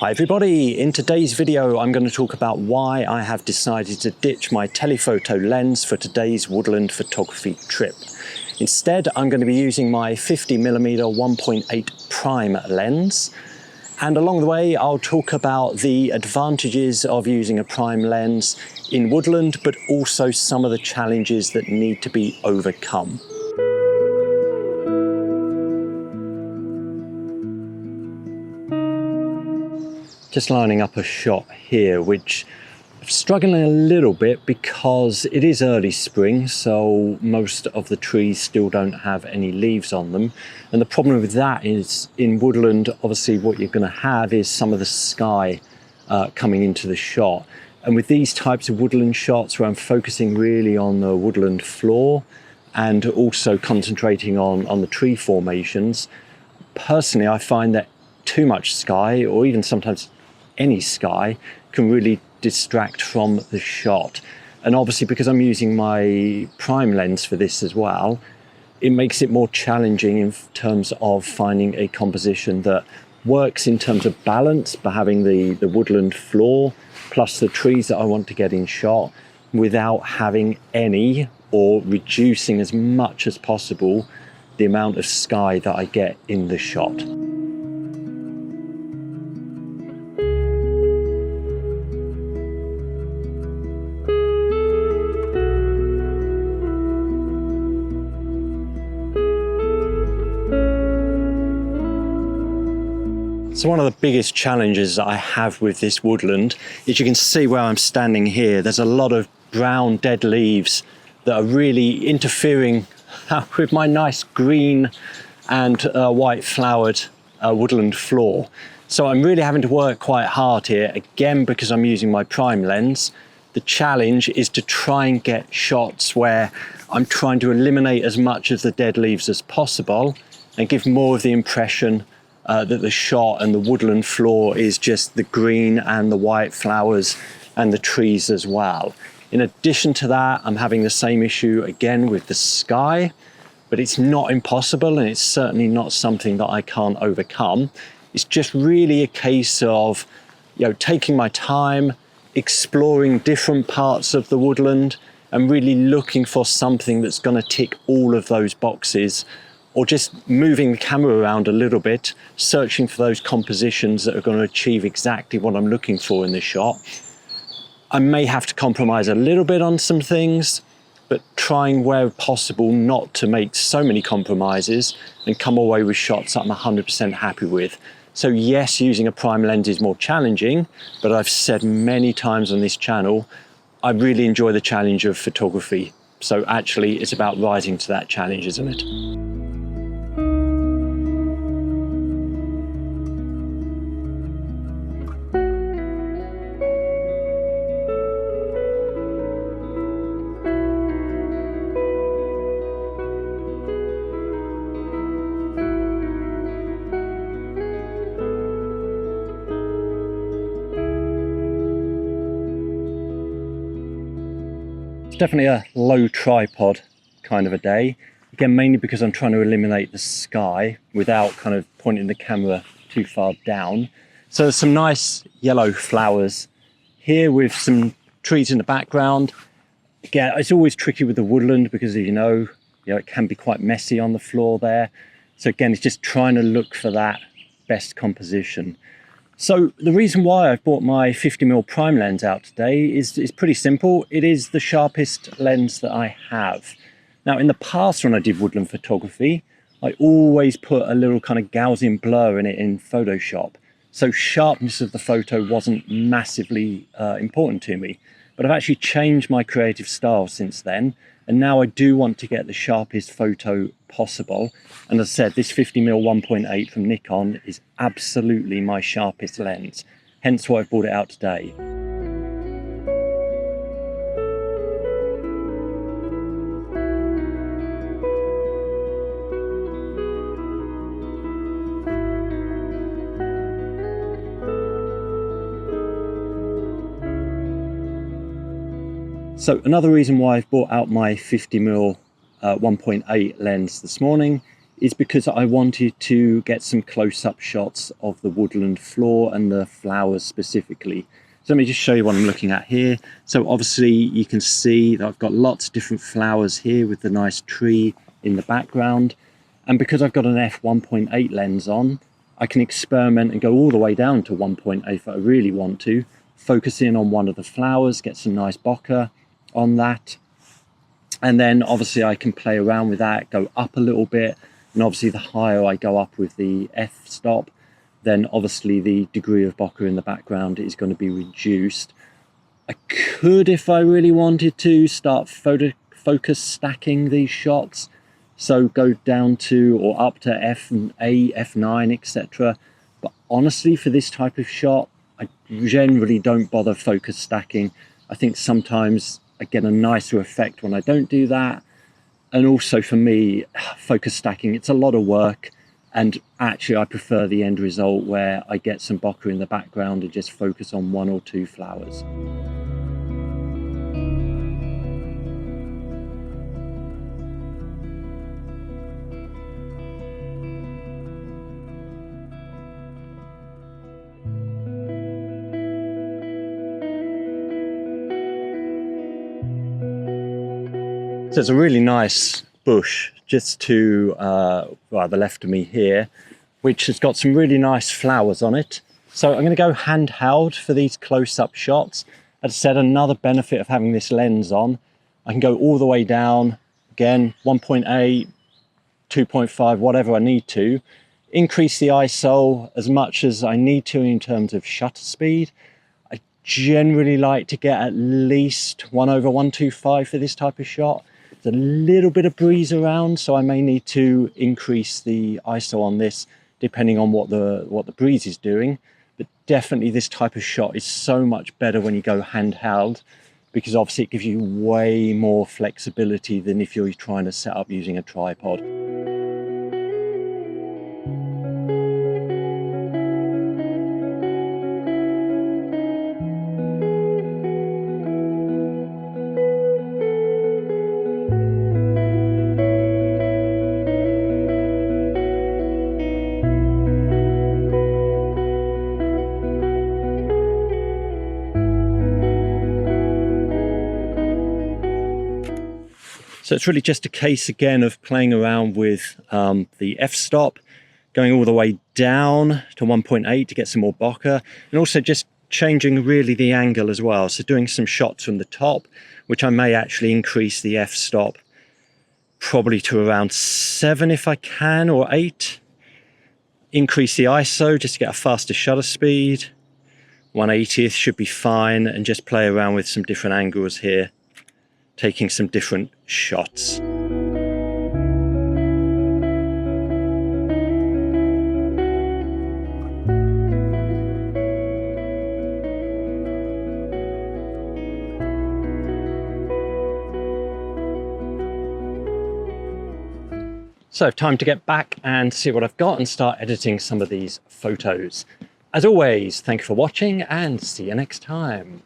Hi everybody, in today's video I'm going to talk about why I have decided to ditch my telephoto lens for today's woodland photography trip. Instead I'm going to be using my 50mm 1.8 prime lens, and along the way I'll talk about the advantages of using a prime lens in woodland, but also some of the challenges that need to be overcome. Just lining up a shot here, which I'm struggling a little bit because it is early spring, so most of the trees still don't have any leaves on them. And the problem with that is in woodland, obviously what you're going to have is some of the sky coming into the shot. And with these types of woodland shots where I'm focusing really on the woodland floor and also concentrating on the tree formations, personally I find that too much sky, or even sometimes any sky, can really distract from the shot. And obviously because I'm using my prime lens for this as well, it makes it more challenging in terms of finding a composition that works in terms of balance, by having the woodland floor plus the trees that I want to get in shot without having any, or reducing as much as possible, the amount of sky that I get in the shot. So one of the biggest challenges I have with this woodland is, you can see where I'm standing here, there's a lot of brown dead leaves that are really interfering with my nice green and white flowered woodland floor. So I'm really having to work quite hard here, again because I'm using my prime lens. The challenge is to try and get shots where I'm trying to eliminate as much of the dead leaves as possible and give more of the impression that the shot and the woodland floor is just the green and the white flowers and the trees as well. In addition to that, I'm having the same issue again with the sky, but it's not impossible, and it's certainly not something that I can't overcome. It's just really a case of, taking my time, exploring different parts of the woodland and really looking for something that's going to tick all of those boxes, or just moving the camera around a little bit, searching for those compositions that are going to achieve exactly what I'm looking for in the shot. I may have to compromise a little bit on some things, but trying where possible not to make so many compromises and come away with shots that I'm 100% happy with. So yes, using a prime lens is more challenging, but I've said many times on this channel, I really enjoy the challenge of photography. So actually it's about rising to that challenge, isn't it? Definitely a low tripod kind of a day, again mainly because I'm trying to eliminate the sky without kind of pointing the camera too far down. So there's some nice yellow flowers here with some trees in the background. Again, it's always tricky with the woodland because you know it can be quite messy on the floor there. So again, it's just trying to look for that best composition. So the reason why I've bought my 50mm prime lens out today is pretty simple. It is the sharpest lens that I have. Now in the past when I did woodland photography, I always put a little kind of Gaussian blur in it in Photoshop. So sharpness of the photo wasn't massively important to me. But I've actually changed my creative style since then. And now I do want to get the sharpest photo possible. And as I said, this 50mm 1.8 from Nikon is absolutely my sharpest lens. Hence why I've brought it out today. So another reason why I've brought out my 50mm 1.8 lens this morning is because I wanted to get some close-up shots of the woodland floor and the flowers specifically. So let me just show you what I'm looking at here. So obviously you can see that I've got lots of different flowers here with the nice tree in the background. And because I've got an f1.8 lens on, I can experiment and go all the way down to 1.8 if I really want to, focus in on one of the flowers, get some nice bokeh on that. And then obviously I can play around with that, go up a little bit. And obviously the higher I go up with the f-stop, then obviously the degree of bokeh in the background is going to be reduced. I could, if I really wanted to, start focus stacking these shots. So go down to or up to f8, f9, etc. But honestly, for this type of shot, I generally don't bother focus stacking. I think sometimes I get a nicer effect when I don't do that. And also for me, focus stacking, it's a lot of work. And actually I prefer the end result where I get some bokeh in the background and just focus on one or two flowers. So it's a really nice bush just to the left of me here, which has got some really nice flowers on it. So I'm going to go handheld for these close-up shots. As I said, another benefit of having this lens on, I can go all the way down, again, 1.8, 2.5, whatever I need to, increase the ISO as much as I need to in terms of shutter speed. I generally like to get at least 1/125 for this type of shot. There's a little bit of breeze around, so I may need to increase the ISO on this depending on what the breeze is doing. But definitely this type of shot is so much better when you go handheld, because obviously it gives you way more flexibility than if you're trying to set up using a tripod. So it's really just a case again of playing around with the f-stop, going all the way down to 1.8 to get some more bokeh, and also just changing really the angle as well. So doing some shots from the top, which I may actually increase the f-stop probably to around 7 if I can, or 8. Increase the ISO just to get a faster shutter speed. 1/80th should be fine, and just play around with some different angles here, taking some different shots. So time to get back and see what I've got and start editing some of these photos. As always, thank you for watching and see you next time.